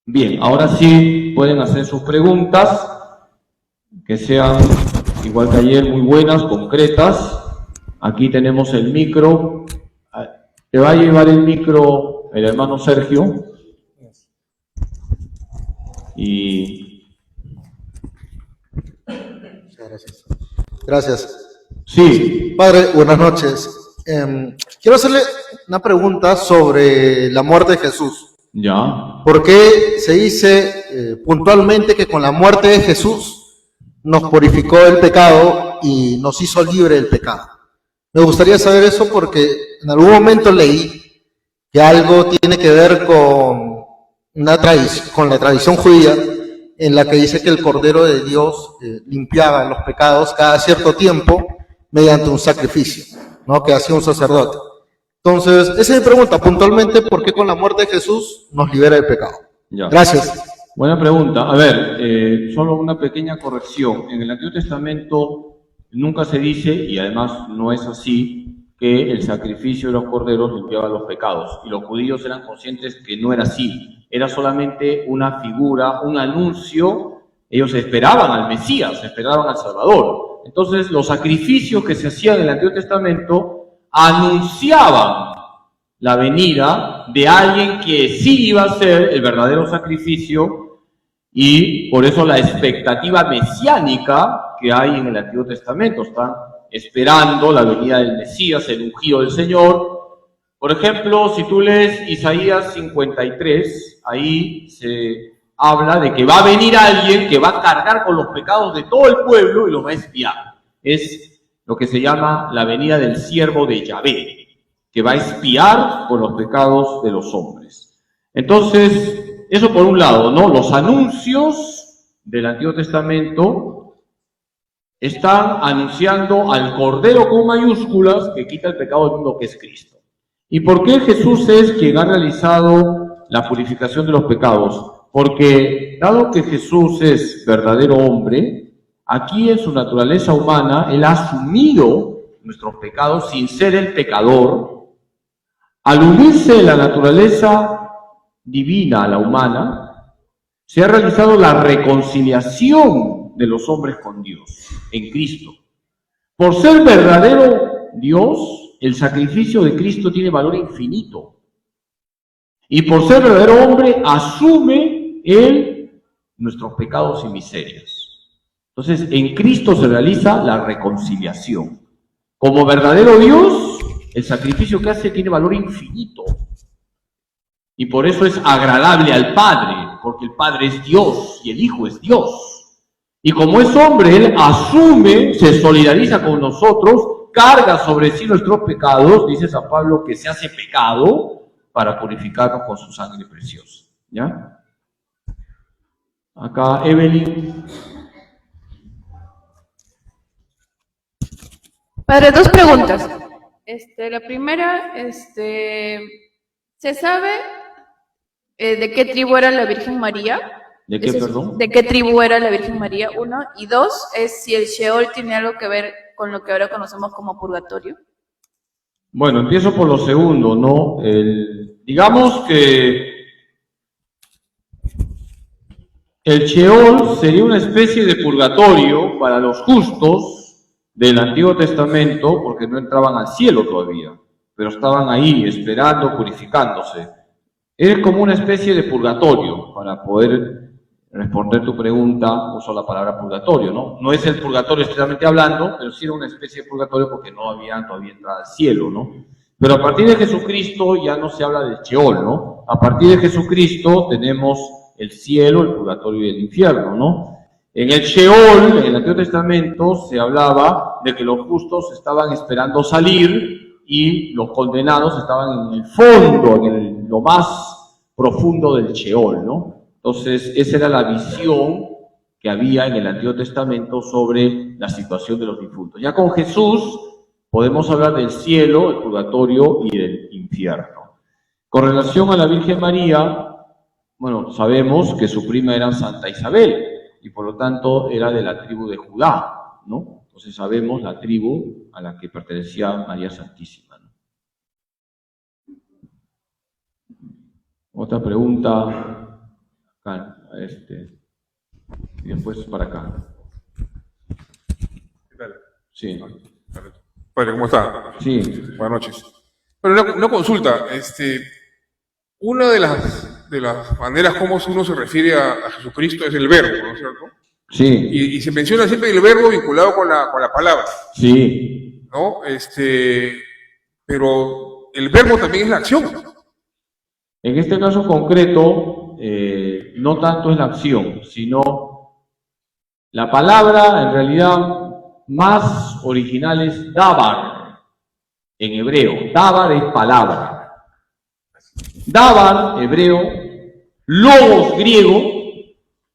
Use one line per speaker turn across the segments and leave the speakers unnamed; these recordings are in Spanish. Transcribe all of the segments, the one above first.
Bien, ahora sí pueden hacer sus preguntas, que sean, igual que ayer, muy buenas, concretas. Aquí tenemos el micro. Te va a llevar el micro el hermano Sergio. Y...
Gracias. Gracias.
Sí.
Padre, buenas noches. Quiero hacerle una pregunta sobre la muerte de Jesús.
Ya.
¿Por qué se dice puntualmente que con la muerte de Jesús nos purificó del pecado y nos hizo libre del pecado? Me gustaría saber eso porque en algún momento leí que algo tiene que ver con con la tradición judía, en la que dice que el Cordero de Dios limpiaba los pecados cada cierto tiempo mediante un sacrificio, ¿no?, que hacía un sacerdote. Entonces, esa es mi pregunta, puntualmente, ¿por qué con la muerte de Jesús nos libera del pecado?
Ya.
Gracias.
Buena pregunta. A ver, solo una pequeña corrección. En el Antiguo Testamento nunca se dice, y además no es así, que el sacrificio de los corderos limpiaba los pecados. Y los judíos eran conscientes que no era así. Era solamente una figura, un anuncio. Ellos esperaban al Mesías, esperaban al Salvador. Entonces, los sacrificios que se hacían en el Antiguo Testamento anunciaban la venida de alguien que sí iba a ser el verdadero sacrificio, y por eso la expectativa mesiánica que hay en el Antiguo Testamento. Están esperando la venida del Mesías, el ungido del Señor. Por ejemplo, si tú lees Isaías 53, ahí se habla de que va a venir alguien que va a cargar con los pecados de todo el pueblo y los va a expiar. Es lo que se llama la venida del siervo de Yahvé, que va a expiar por los pecados de los hombres. Entonces, eso por un lado, ¿no? Los anuncios del Antiguo Testamento están anunciando al Cordero con mayúsculas que quita el pecado del mundo, que es Cristo. ¿Y por qué Jesús es quien ha realizado la purificación de los pecados? Porque dado que Jesús es verdadero hombre, aquí en su naturaleza humana, Él ha asumido nuestros pecados sin ser el pecador. Al unirse la naturaleza divina a la humana, se ha realizado la reconciliación de los hombres con Dios en Cristo. Por ser verdadero Dios, el sacrificio de Cristo tiene valor infinito. Y por ser verdadero hombre, asume Él nuestros pecados y miserias. Entonces, en Cristo se realiza la reconciliación. Como verdadero Dios, el sacrificio que hace tiene valor infinito. Y por eso es agradable al Padre, porque el Padre es Dios y el Hijo es Dios. Y como es hombre, Él asume, se solidariza con nosotros, carga sobre sí nuestros pecados, dice San Pablo, que se hace pecado para purificarnos con su sangre preciosa. ¿Ya? Acá, Evelyn.
Padre, dos preguntas. La primera, ¿se sabe de qué tribu era la Virgen María?
¿De qué, perdón?
¿De qué tribu era la Virgen María? Uno. Y dos, es si el Sheol tiene algo que ver con lo que ahora conocemos como purgatorio.
Bueno, empiezo por lo segundo, ¿no? Digamos que el Sheol sería una especie de purgatorio para los justos del Antiguo Testamento, porque no entraban al cielo todavía, pero estaban ahí esperando, purificándose. Es como una especie de purgatorio. Para poder responder tu pregunta, uso la palabra purgatorio, ¿no? No es el purgatorio estrictamente hablando, pero sí era una especie de purgatorio porque no había todavía entrada al cielo, ¿no? Pero a partir de Jesucristo ya no se habla del Sheol, ¿no? A partir de Jesucristo tenemos el cielo, el purgatorio y el infierno, ¿no? En el Sheol, en el Antiguo Testamento, se hablaba de que los justos estaban esperando salir y los condenados estaban en el fondo, en lo más profundo del Sheol, ¿no? Entonces, esa era la visión que había en el Antiguo Testamento sobre la situación de los difuntos. Ya con Jesús podemos hablar del cielo, el purgatorio y del infierno. Con relación a la Virgen María, bueno, sabemos que su prima era Santa Isabel, y por lo tanto era de la tribu de Judá, ¿no? Entonces sabemos la tribu a la que pertenecía María Santísima, ¿no? Otra pregunta. Acá, y después para acá.
¿Qué tal?
Sí,
Padre, ¿cómo está?
sí,
Buenas noches. Bueno, una consulta. Una de las maneras como uno se refiere a Jesucristo es el verbo, ¿no es cierto?
sí,
Y se menciona siempre el verbo vinculado con la palabra,
sí.
¿no? Pero el verbo también es la acción.
En este caso concreto, no tanto es la acción, sino la palabra en realidad más original es dabar, en hebreo. Dabar es palabra. Dabar, hebreo, logos, griego,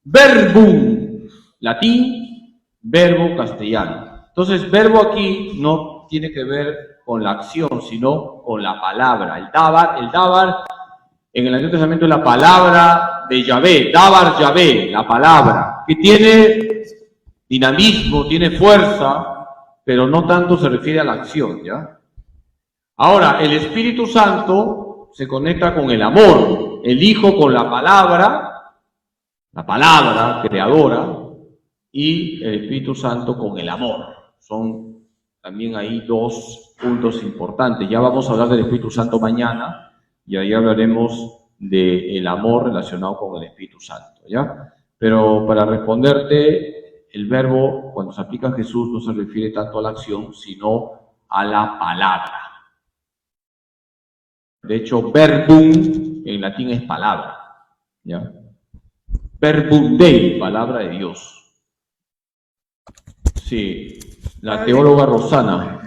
verbum, latín, verbo, castellano. Entonces, verbo aquí no tiene que ver con la acción, sino con la palabra. El dabar en el Antiguo Testamento es la palabra de Yahvé, dabar Yahvé, la palabra, que tiene dinamismo, tiene fuerza, pero no tanto se refiere a la acción, ¿ya? Ahora, el Espíritu Santo se conecta con el amor, el Hijo con la palabra creadora, y el Espíritu Santo con el amor. Son también ahí dos puntos importantes. Ya vamos a hablar del Espíritu Santo mañana, y ahí hablaremos del amor relacionado con el Espíritu Santo, ¿ya? Pero para responderte, el verbo, cuando se aplica a Jesús, no se refiere tanto a la acción, sino a la palabra. De hecho, verbum en latín es palabra, ¿ya? Verbum Dei, palabra de Dios. Sí, la teóloga Rosana.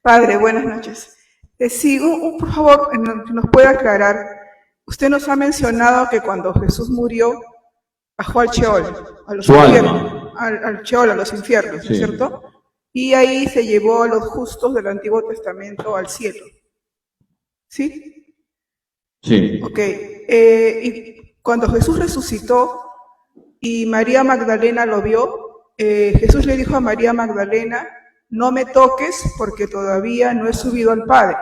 Padre, buenas noches. Sí, por favor, que nos pueda aclarar. Usted nos ha mencionado que cuando Jesús murió, bajó al Sheol, a los
Su
infiernos,
alma.
al Sheol, a los infiernos, ¿no es
Sí.
cierto? Y ahí se llevó a los justos del Antiguo Testamento al cielo. ¿Sí?
Sí.
Ok. Y cuando Jesús resucitó y María Magdalena lo vio, Jesús le dijo a María Magdalena: no me toques porque todavía no he subido al Padre.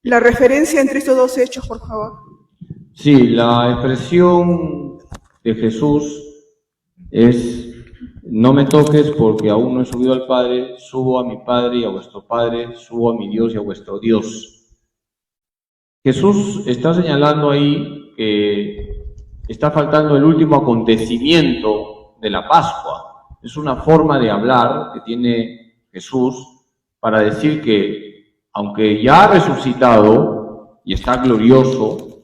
La referencia entre estos dos hechos, por favor.
Sí, la expresión de Jesús es: no me toques porque aún no he subido al Padre, subo a mi Padre y a vuestro Padre, subo a mi Dios y a vuestro Dios. Jesús está señalando ahí que está faltando el último acontecimiento de la Pascua. Es una forma de hablar que tiene Jesús para decir que, aunque ya ha resucitado y está glorioso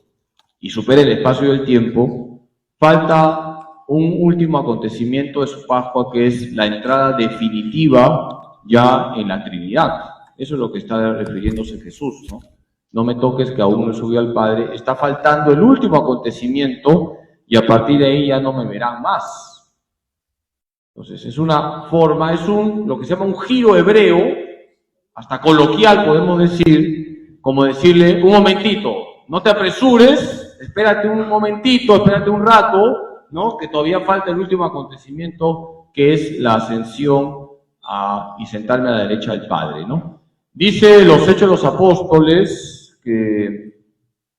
y supera el espacio y el tiempo, falta un último acontecimiento de su Pascua, que es la entrada definitiva ya en la Trinidad. Eso es lo que está refiriéndose Jesús, ¿no? No me toques que aún no subió al Padre. Está faltando el último acontecimiento y a partir de ahí ya no me verán más. Entonces es una forma, lo que se llama un giro hebreo, hasta coloquial podemos decir, como decirle: un momentito, no te apresures, espérate un momentito, espérate un rato, ¿no? Que todavía falta el último acontecimiento, que es la ascensión y sentarme a la derecha del Padre, ¿no? Dice los Hechos de los Apóstoles que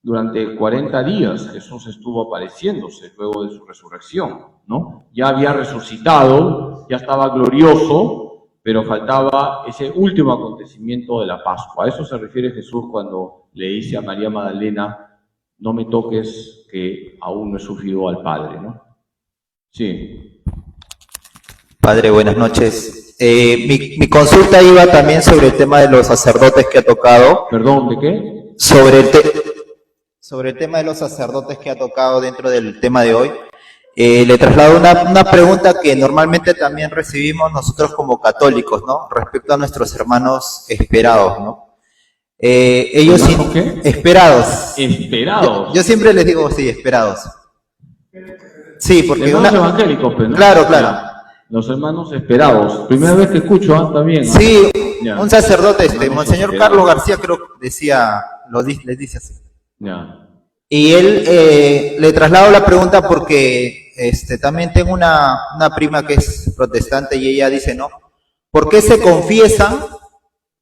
durante 40 días Jesús estuvo apareciéndose luego de su resurrección, ¿no? Ya había resucitado, ya estaba glorioso, pero faltaba ese último acontecimiento de la Pascua. A eso se refiere Jesús cuando le dice a María Magdalena: no me toques que aún no he subido al Padre, ¿no? Sí.
Padre, buenas noches. Mi consulta iba también sobre el tema de los sacerdotes que ha tocado.
¿Perdón, de qué?
Sobre el tema de los sacerdotes que ha tocado dentro del tema de hoy. Le traslado una pregunta que normalmente también recibimos nosotros como católicos, ¿no? Respecto a nuestros hermanos esperados, ¿no? Ellos sí,
¿Qué?
esperados.
Esperados.
Yo siempre les digo, sí, esperados. Sí, porque
Hermanos evangélicos, pues, ¿no?
Claro, claro.
Los hermanos esperados. Primera vez que escucho, también. ¿No?
Sí,
Ya.
un sacerdote,
Hermanos
Monseñor
esperados.
Carlos García, creo que decía, les dice así.
Ya.
Y él, le traslado la pregunta porque también tengo una prima que es protestante y ella dice, ¿no? ¿Por qué se confiesa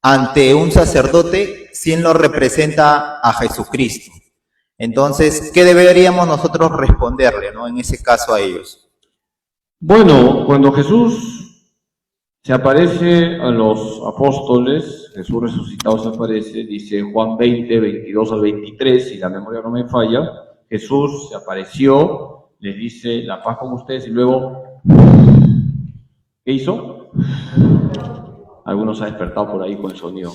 ante un sacerdote si él no representa a Jesucristo? Entonces, ¿qué deberíamos nosotros responderle, ¿no? En ese caso a ellos.
Bueno, cuando Jesús se aparece a los apóstoles, Jesús resucitado se aparece, dice Juan 20, 22 al 23, si la memoria no me falla, Jesús se apareció, les dice la paz con ustedes y luego, ¿qué hizo? Algunos se han despertado por ahí con el sonido.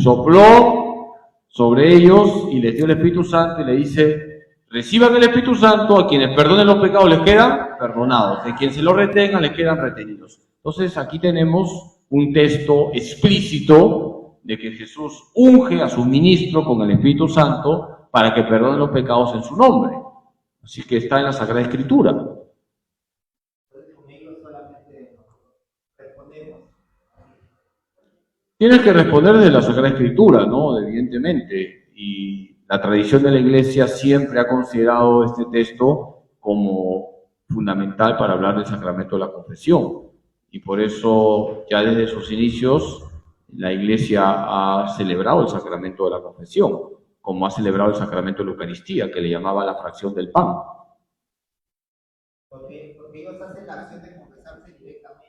Sopló sobre ellos y les dio el Espíritu Santo y le dice, reciban el Espíritu Santo, a quienes perdonen los pecados les quedan perdonados, a quien se los retengan les quedan retenidos. Entonces aquí tenemos un texto explícito de que Jesús unge a su ministro con el Espíritu Santo para que perdonen los pecados en su nombre. Así que está en la Sagrada Escritura. Tienes que responder de la Sagrada Escritura, ¿no? Evidentemente. Y la tradición de la Iglesia siempre ha considerado este texto como fundamental para hablar del sacramento de la confesión. Y por eso, ya desde sus inicios, la Iglesia ha celebrado el sacramento de la confesión, como ha celebrado el sacramento de la Eucaristía, que le llamaba la fracción del pan.
Porque ellos hacen la acción de confesarse directamente.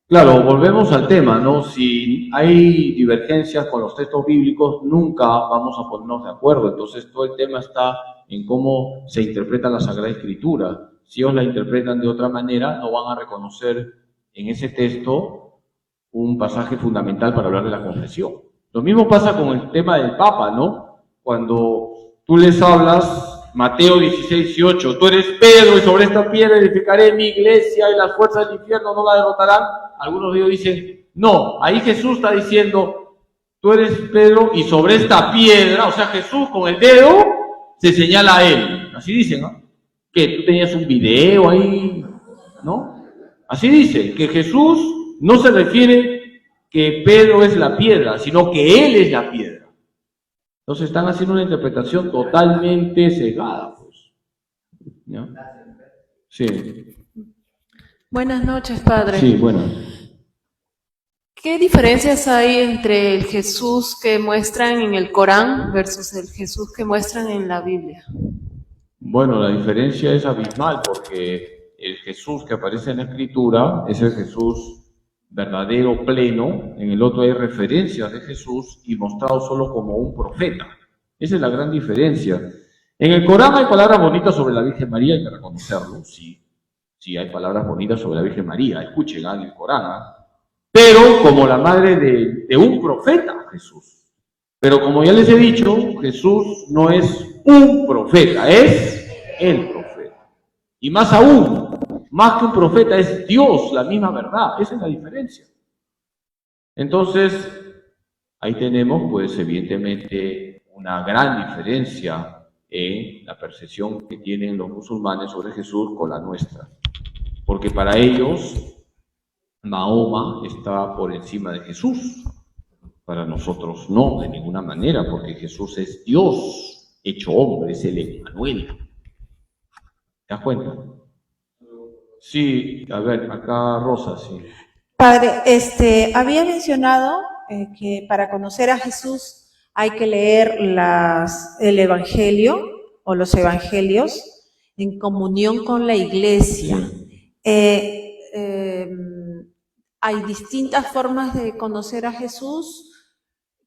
Claro, volvemos al tema, ¿no? Si hay divergencias con los textos bíblicos, nunca vamos a ponernos de acuerdo. Entonces, todo el tema está en cómo se interpreta la Sagrada Escritura. Si ellos la interpretan de otra manera, no van a reconocer en ese texto un pasaje fundamental para hablar de la confesión. Lo mismo pasa con el tema del Papa, ¿no? Cuando tú les hablas, Mateo 16, 18, tú eres Pedro y sobre esta piedra edificaré mi iglesia y las fuerzas del infierno no la derrotarán. Algunos de ellos dicen, no, ahí Jesús está diciendo, tú eres Pedro y sobre esta piedra, o sea, Jesús con el dedo se señala a él. Así dicen, ¿no? Que tú tenías un video ahí, ¿no? Así dice, que Jesús no se refiere que Pedro es la piedra, sino que él es la piedra. Entonces están haciendo una interpretación totalmente cegada, pues. ¿Ya? Sí.
Buenas noches, padre.
Sí, bueno.
¿Qué diferencias hay entre el Jesús que muestran en el Corán versus el Jesús que muestran en la Biblia?
Bueno, la diferencia es abismal porque el Jesús que aparece en la Escritura es el Jesús verdadero, pleno. En el otro hay referencias de Jesús y mostrado solo como un profeta. Esa es la gran diferencia. En el Corán hay palabras bonitas sobre la Virgen María, hay que reconocerlo, sí hay palabras bonitas sobre la Virgen María, escuchen en el Corán, pero como la madre de un profeta, Jesús. Pero como ya les he dicho, Jesús no es un profeta, es el profeta. Y más aún, más que un profeta, es Dios, la misma verdad. Esa es la diferencia. Entonces, ahí tenemos, pues, evidentemente, una gran diferencia en la percepción que tienen los musulmanes sobre Jesús con la nuestra. Porque para ellos, Mahoma está por encima de Jesús. Para nosotros no, de ninguna manera, porque Jesús es Dios hecho hombre, es el Emmanuel. ¿Te das cuenta? Sí, a ver, acá Rosa, sí.
Padre, había mencionado que para conocer a Jesús hay que leer el Evangelio o los Evangelios en comunión con la Iglesia. Hay distintas formas de conocer a Jesús.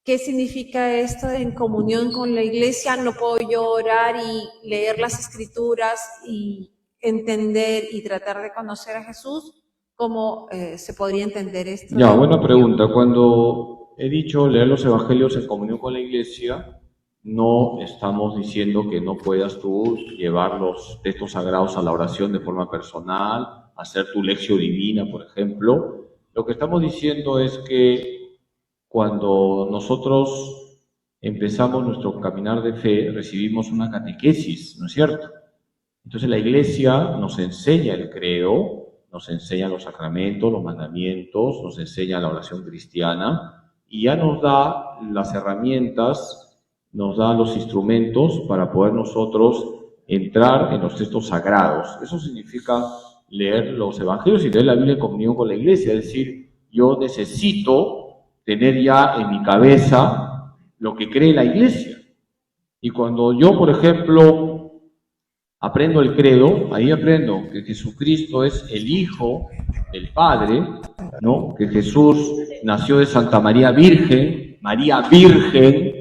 ¿Qué significa esto en comunión con la Iglesia? No puedo yo orar y leer las Escrituras y entender y tratar de conocer a Jesús. ¿Cómo se podría entender esto?
Ya, buena pregunta. Cuando he dicho leer los evangelios en comunión con la Iglesia, no estamos diciendo que no puedas tú llevar los textos sagrados a la oración de forma personal, hacer tu lección divina, por ejemplo. Lo que estamos diciendo es que cuando nosotros empezamos nuestro caminar de fe, recibimos una catequesis, ¿no es cierto? Entonces la Iglesia nos enseña el credo, nos enseña los sacramentos, los mandamientos, nos enseña la oración cristiana y ya nos da las herramientas, nos da los instrumentos para poder nosotros entrar en los textos sagrados. Eso significa leer los evangelios y leer la Biblia en comunión con la Iglesia, es decir, yo necesito tener ya en mi cabeza lo que cree la iglesia. Y cuando yo, por ejemplo, aprendo el credo, ahí aprendo que Jesucristo es el Hijo del Padre, ¿no? Que Jesús nació de Santa María Virgen, María Virgen.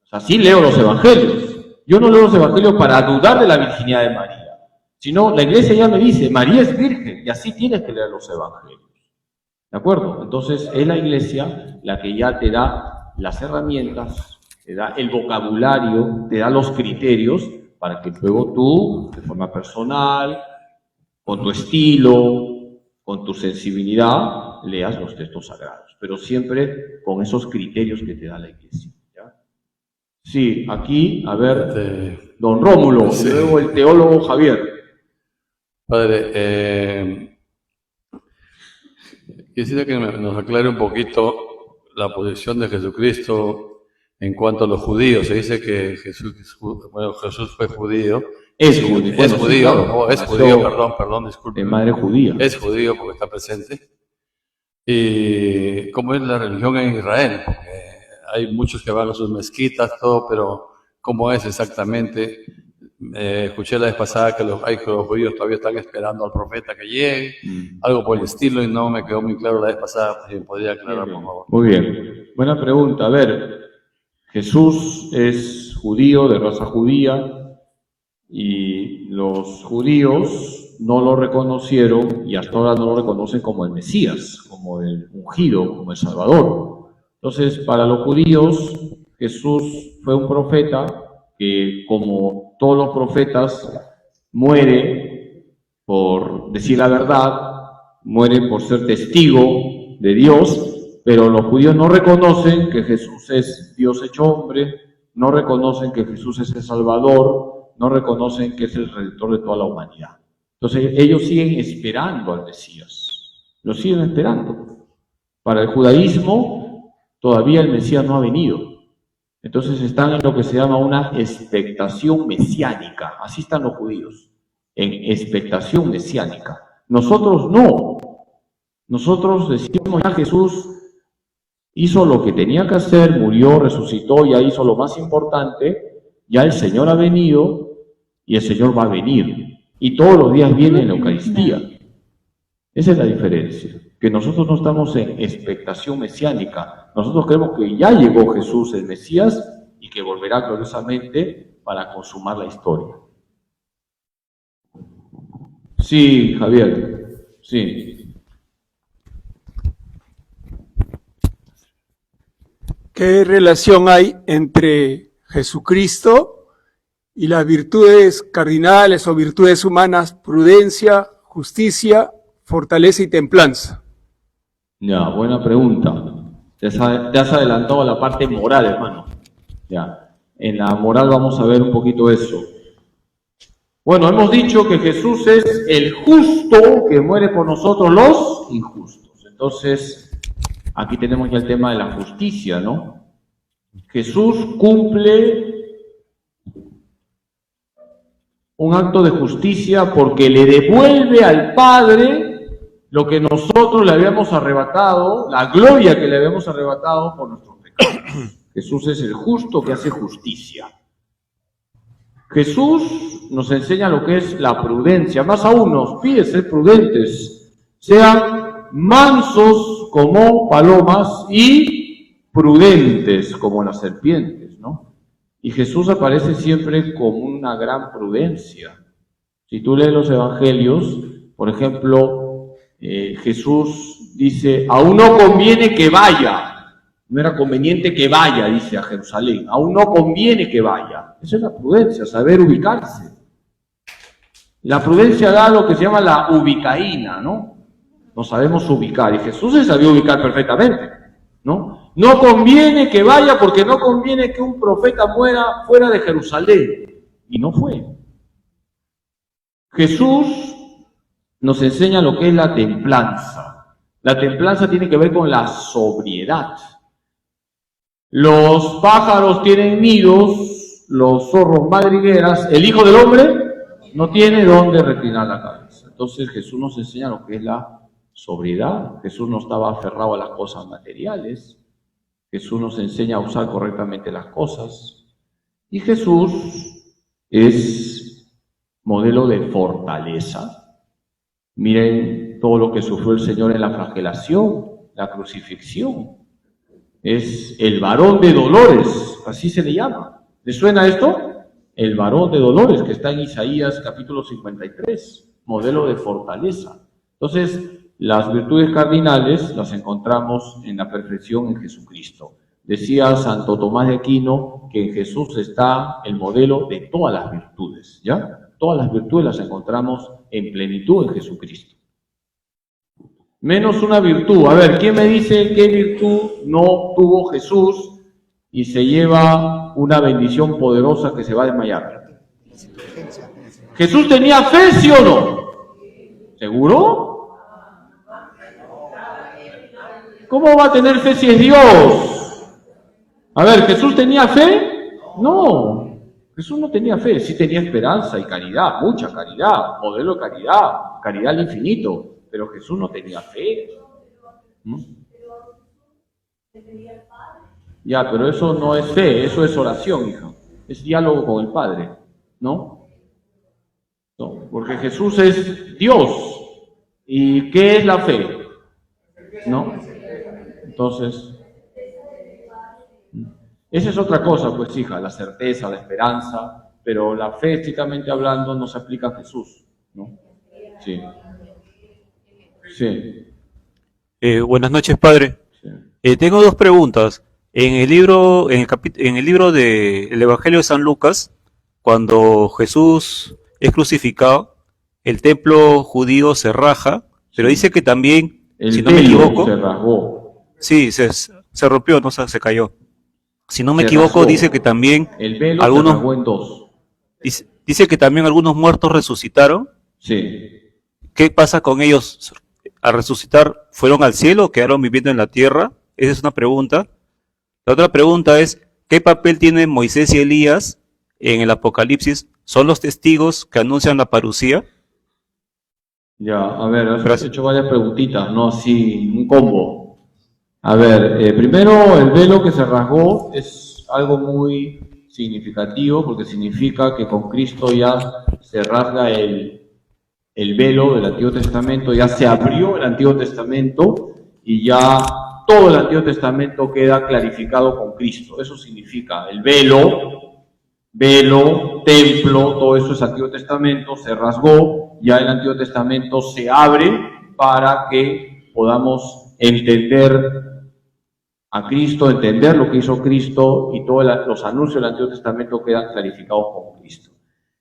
O sea, sí leo los evangelios. Yo no leo los evangelios para dudar de la virginidad de María, sino la iglesia ya me dice, María es virgen, y así tienes que leer los evangelios. ¿De acuerdo? Entonces es la iglesia la que ya te da las herramientas, te da el vocabulario, te da los criterios para que luego tú, de forma personal, con tu estilo, con tu sensibilidad, leas los textos sagrados, pero siempre con esos criterios que te da la iglesia. ¿Ya? Sí, aquí, a ver, don Rómulo,
sí.
Y luego el teólogo Javier.
Padre, quisiera que nos aclare un poquito la posición de Jesucristo en cuanto a los judíos. Se dice que Jesús fue judío.
Es judío.
Es
Bueno,
judío,
sí, claro.
es judío, perdón, disculpe.
De madre judía.
Es judío porque está presente. ¿Y cómo es la religión en Israel? Porque hay muchos que van a sus mezquitas, todo, pero ¿cómo es exactamente? Escuché la vez pasada que los judíos todavía están esperando al profeta que llegue, algo por el estilo, y no me quedó muy claro la vez pasada. Si me podría aclarar, por favor.
Muy bien. Buena pregunta. A ver, Jesús es judío, de raza judía, y los judíos no lo reconocieron y hasta ahora no lo reconocen como el Mesías, como el ungido, como el Salvador. Entonces, para los judíos, Jesús fue un profeta que, como todos los profetas, muere por decir la verdad, muere por ser testigo de Dios, pero los judíos no reconocen que Jesús es Dios hecho hombre, no reconocen que Jesús es el Salvador, no reconocen que es el Redentor de toda la humanidad. Entonces ellos siguen esperando al Mesías, lo siguen esperando. Para el judaísmo todavía el Mesías no ha venido. Entonces están en lo que se llama una expectación mesiánica. Así están los judíos, en expectación mesiánica. Nosotros no. Nosotros decimos ya Jesús hizo lo que tenía que hacer, murió, resucitó, ya hizo lo más importante, ya el Señor ha venido y el Señor va a venir. Y todos los días viene en la Eucaristía. Esa es la diferencia, que nosotros no estamos en expectación mesiánica. Nosotros creemos que ya llegó Jesús, el Mesías, y que volverá gloriosamente para consumar la historia. Sí, Javier, sí.
¿Qué relación hay entre Jesucristo y las virtudes cardinales o virtudes humanas, prudencia, justicia, fortaleza y templanza?
Ya, buena pregunta. Te has adelantado a la parte moral, hermano. Ya, en la moral vamos a ver un poquito eso. Bueno, hemos dicho que Jesús es el justo que muere por nosotros los injustos. Entonces, aquí tenemos ya el tema de la justicia, ¿no? Jesús cumple un acto de justicia porque le devuelve al Padre lo que nosotros le habíamos arrebatado, la gloria que le habíamos arrebatado por nuestros pecados. Jesús es el justo que hace justicia. Jesús nos enseña lo que es la prudencia. Más aún nos pide ser prudentes, sean mansos como palomas y prudentes como las serpientes, ¿no? Y Jesús aparece siempre con una gran prudencia. Si tú lees los evangelios, por ejemplo, Jesús dice, aún no conviene que vaya. No era conveniente que vaya, dice a Jerusalén. Aún no conviene que vaya. Esa es la prudencia, saber ubicarse. La prudencia da lo que se llama la ubicaína, ¿no? Nos sabemos ubicar. Y Jesús se sabía ubicar perfectamente, ¿no? No conviene que vaya porque no conviene que un profeta muera fuera de Jerusalén. Y no fue. Jesús nos enseña lo que es la templanza. La templanza tiene que ver con la sobriedad. Los pájaros tienen nidos, los zorros madrigueras, el Hijo del Hombre no tiene dónde reclinar la cabeza. Entonces Jesús nos enseña lo que es la sobriedad. Jesús no estaba aferrado a las cosas materiales. Jesús nos enseña a usar correctamente las cosas. Y Jesús es modelo de fortaleza. Miren todo lo que sufrió el Señor en la flagelación, la crucifixión. Es el varón de dolores, así se le llama. ¿Le suena esto? El varón de dolores, que está en Isaías capítulo 53, modelo de fortaleza. Entonces, las virtudes cardinales las encontramos en la perfección en Jesucristo. Decía Santo Tomás de Aquino que en Jesús está el modelo de todas las virtudes, ¿ya? Todas las virtudes las encontramos en plenitud en Jesucristo. Menos una virtud. A ver, ¿quién me dice qué virtud no tuvo Jesús y se lleva una bendición poderosa que se va a desmayar? ¿Jesús tenía fe, sí o no? ¿Seguro? ¿Cómo va a tener fe si es Dios? A ver, ¿Jesús tenía fe? No, Jesús no tenía fe, sí tenía esperanza y caridad, mucha caridad, modelo de caridad, caridad al infinito. Pero Jesús no tenía fe. ¿Mm? Ya, pero eso no es fe, eso es oración, hija. Es diálogo con el Padre, ¿no? No, porque Jesús es Dios. ¿Y qué es la fe? ¿No? Entonces, esa es otra cosa, pues, hija, la certeza, la esperanza, pero la fe, estrictamente hablando, no se aplica a Jesús, ¿no? Sí. Sí.
Buenas noches, padre.
Sí.
Tengo dos preguntas. En el libro del Evangelio de San Lucas, cuando Jesús es crucificado, el templo judío se raja, pero dice que también, si no me equivoco,
se rasgó.
Sí, se rompió, no se cayó. Si no me
Se
equivoco,
rasgó.
dice que también
El velo
algunos
se rasgó en dos.
dice que también algunos muertos resucitaron.
Sí.
¿Qué pasa con ellos? Al resucitar, ¿fueron al cielo o quedaron viviendo en la tierra? Esa es una pregunta. La otra pregunta es, ¿qué papel tienen Moisés y Elías en el Apocalipsis? ¿Son los testigos que anuncian la parucía?
Ya, a ver, has hecho varias preguntitas, ¿no? Sí, un combo. A ver, primero, el velo que se rasgó es algo muy significativo, porque significa que con Cristo ya se rasga el velo del Antiguo Testamento, ya se abrió el Antiguo Testamento y ya todo el Antiguo Testamento queda clarificado con Cristo. Eso significa el velo, templo, todo eso es Antiguo Testamento, se rasgó, ya el Antiguo Testamento se abre para que podamos entender a Cristo, entender lo que hizo Cristo y todos los anuncios del Antiguo Testamento quedan clarificados con Cristo.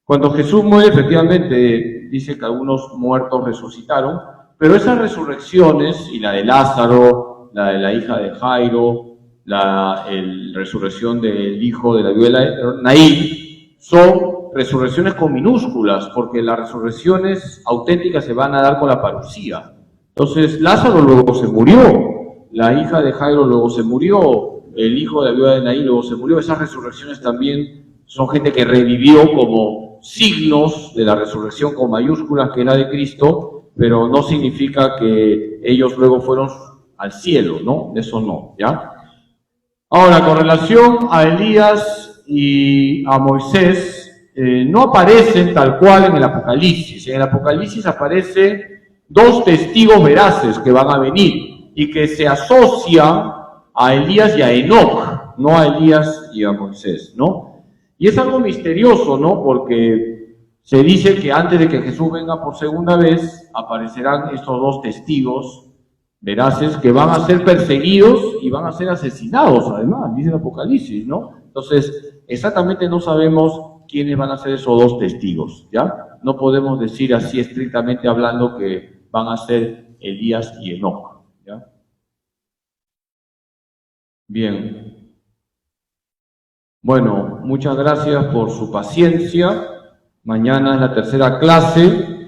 Cuando Jesús muere, efectivamente, dice que algunos muertos resucitaron, pero esas resurrecciones, y la de Lázaro, la de la hija de Jairo, la resurrección del hijo de la viuda de Naín, son resurrecciones con minúsculas, porque las resurrecciones auténticas se van a dar con la parucía. Entonces, Lázaro luego se murió, la hija de Jairo luego se murió, el hijo de la viuda de Naín luego se murió. Esas resurrecciones también son gente que revivió como signos de la resurrección con mayúsculas que era de Cristo, pero no significa que ellos luego fueron al cielo, ¿no? Eso no, ¿ya? Ahora, con relación a Elías y a Moisés, no aparecen tal cual en el Apocalipsis. En el Apocalipsis aparecen dos testigos veraces que van a venir y que se asocian a Elías y a Enoc, no a Elías y a Moisés, ¿no? Y es algo misterioso, ¿no? Porque se dice que antes de que Jesús venga por segunda vez, aparecerán estos dos testigos veraces que van a ser perseguidos y van a ser asesinados, además, dice el Apocalipsis, ¿no? Entonces, exactamente no sabemos quiénes van a ser esos dos testigos, ¿ya? No podemos decir así estrictamente hablando que van a ser Elías y Enoc, ¿ya? Bien. Bueno, muchas gracias por su paciencia. Mañana es la tercera clase.